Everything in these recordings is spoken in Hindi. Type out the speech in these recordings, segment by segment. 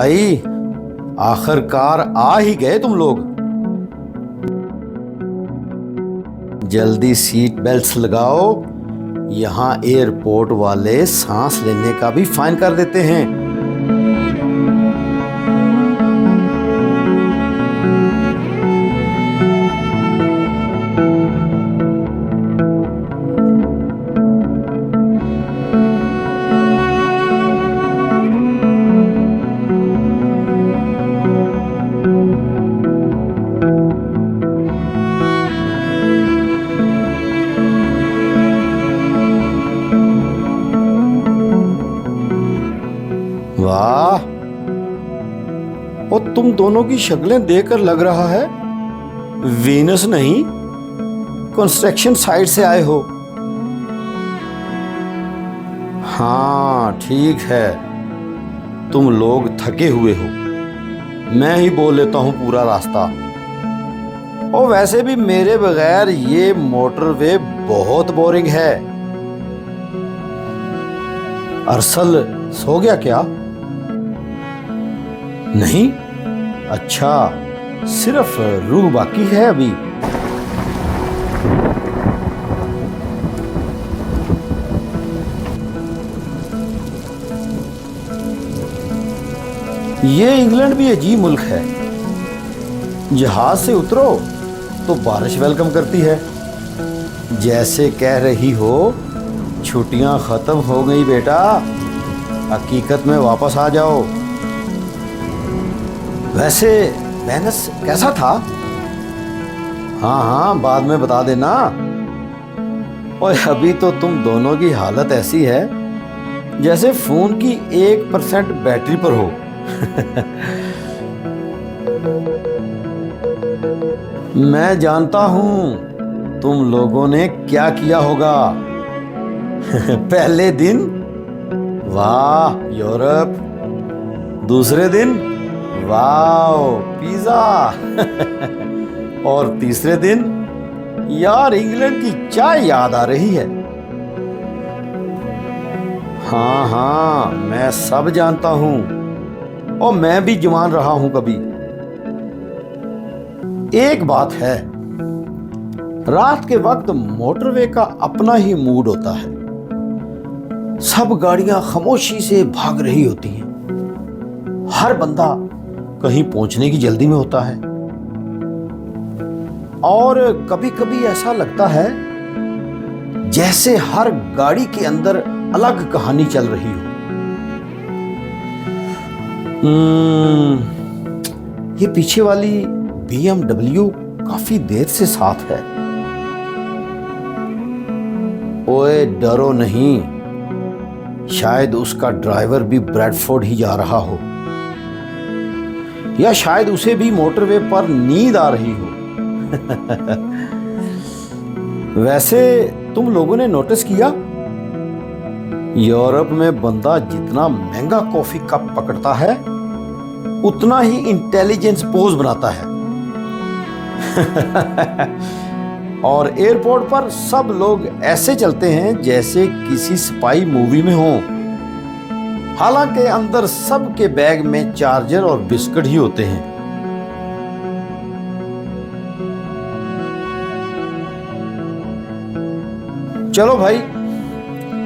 भाई, आखिरकार आ ही गए तुम लोग। जल्दी सीट बेल्ट्स लगाओ, यहाँ एयरपोर्ट वाले सांस लेने का भी फाइन कर देते हैं। वाह, और तुम दोनों की शक्लें देखकर लग रहा है वीनस नहीं, कंस्ट्रक्शन साइट से आए हो। हाँ ठीक है, तुम लोग थके हुए हो, मैं ही बोल लेता हूं पूरा रास्ता। और वैसे भी मेरे बगैर ये मोटरवे बहुत बोरिंग है। अरसल सो गया क्या? नहीं? अच्छा, सिर्फ रूह बाकी है अभी। ये इंग्लैंड भी अजीब मुल्क है। जहाज से उतरो तो बारिश वेलकम करती है, जैसे कह रही हो छुट्टियां खत्म हो गई बेटा, हकीकत में वापस आ जाओ। वैसे वेनस कैसा था? हाँ हाँ, बाद में बता देना। और अभी तो तुम दोनों की हालत ऐसी है जैसे फोन की 1% बैटरी पर हो। मैं जानता हूं तुम लोगों ने क्या किया होगा। पहले दिन वाह यूरोप, दूसरे दिन वाह पिज्जा, और तीसरे दिन यार इंग्लैंड की चाय याद आ रही है। हाँ हाँ, मैं सब जानता हूं, और मैं भी जवान रहा हूं कभी। एक बात है, रात के वक्त मोटरवे का अपना ही मूड होता है। सब गाड़ियां खामोशी से भाग रही होती हैं, हर बंदा कहीं पहुंचने की जल्दी में होता है, और कभी कभी ऐसा लगता है जैसे हर गाड़ी के अंदर अलग कहानी चल रही हो। ये पीछे वाली BMW काफी देर से साथ है। ओए डरो नहीं, शायद उसका ड्राइवर भी ब्रैडफोर्ड ही जा रहा हो, या शायद उसे भी मोटरवे पर नींद आ रही हो। वैसे तुम लोगों ने नोटिस किया, यूरोप में बंदा जितना महंगा कॉफी कप पकड़ता है उतना ही इंटेलिजेंस पोज बनाता है। और एयरपोर्ट पर सब लोग ऐसे चलते हैं जैसे किसी स्पाई मूवी में हो, हालांकि अंदर सबके बैग में चार्जर और बिस्किट ही होते हैं। चलो भाई,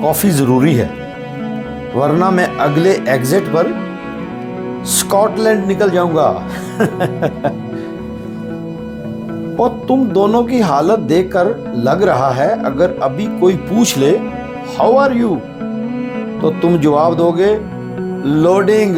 कॉफी जरूरी है, वरना मैं अगले एग्जिट पर स्कॉटलैंड निकल जाऊंगा। और तुम दोनों की हालत देखकर लग रहा है अगर अभी कोई पूछ ले हाउ आर यू, तो तुम जवाब दोगे लोडिंग।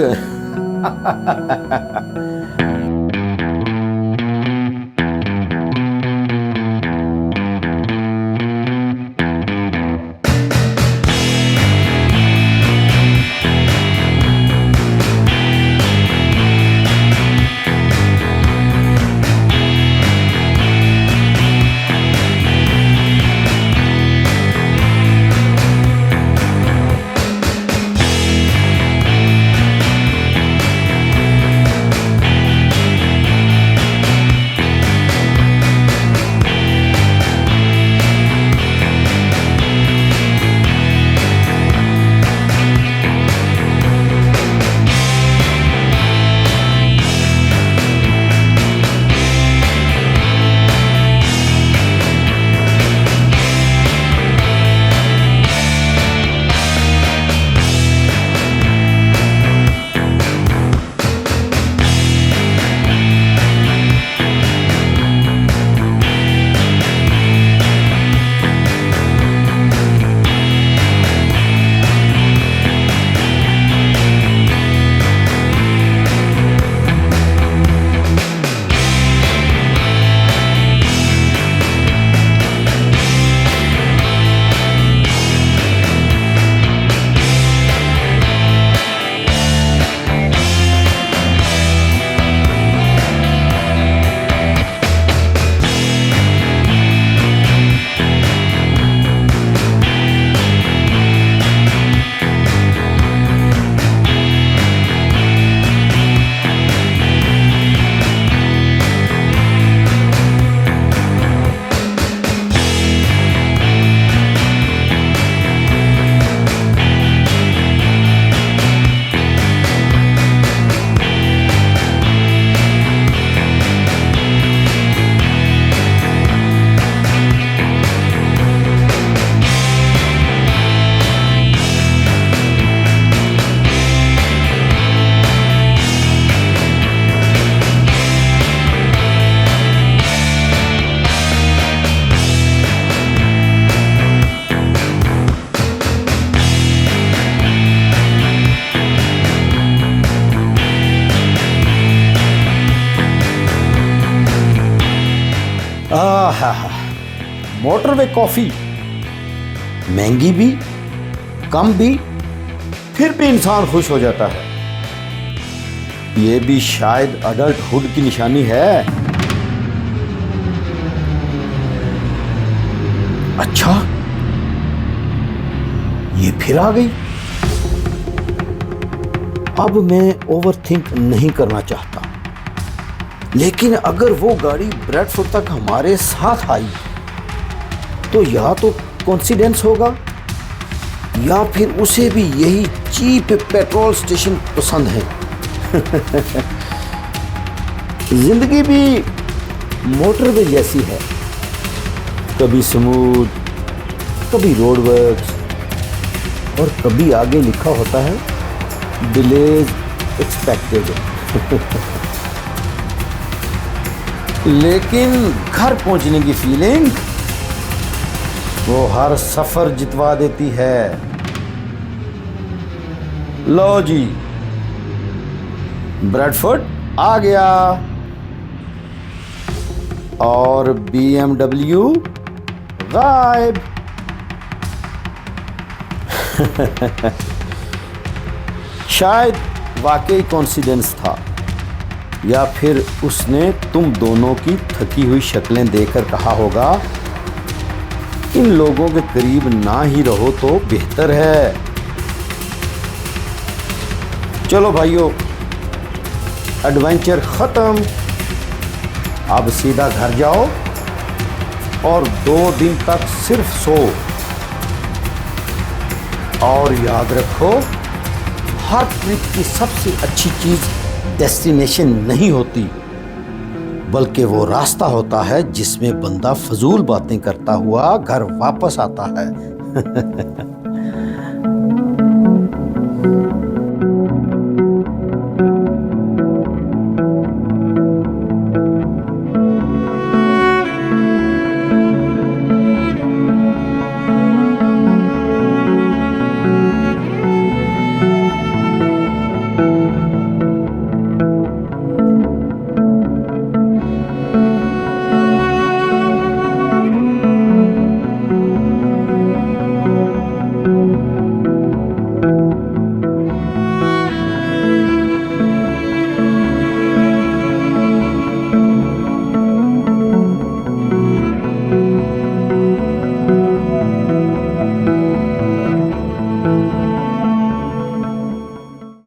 आहा, मोटरवे कॉफी महंगी भी, कम भी, फिर भी इंसान खुश हो जाता है। ये भी शायद अडल्टहुड की निशानी है। अच्छा, ये फिर आ गई। अब मैं ओवरथिंक नहीं करना चाहता, लेकिन अगर वो गाड़ी ब्रैडफोर्ड तक हमारे साथ आई तो या तो कोइंसिडेंस होगा या फिर उसे भी यही चीप पेट्रोल स्टेशन पसंद है। जिंदगी भी मोटरवे जैसी है, कभी स्मूथ, कभी रोड वर्क्स, और कभी आगे लिखा होता है डिलेज एक्सपेक्टेड। लेकिन घर पहुंचने की फीलिंग वो हर सफर जितवा देती है। लो जी, ब्रैडफोर्ड आ गया और BMW गायब। शायद वाकई कोइंसिडेंस था, या फिर उसने तुम दोनों की थकी हुई शक्लें देखकर कहा होगा, इन लोगों के करीब ना ही रहो तो बेहतर है। चलो भाइयों, एडवेंचर खत्म। अब सीधा घर जाओ और 2 दिन तक सिर्फ सो। और याद रखो, हर ट्रिप की सबसे अच्छी चीज डेस्टिनेशन नहीं होती, बल्कि वो रास्ता होता है जिसमें बंदा फजूल बातें करता हुआ घर वापस आता है।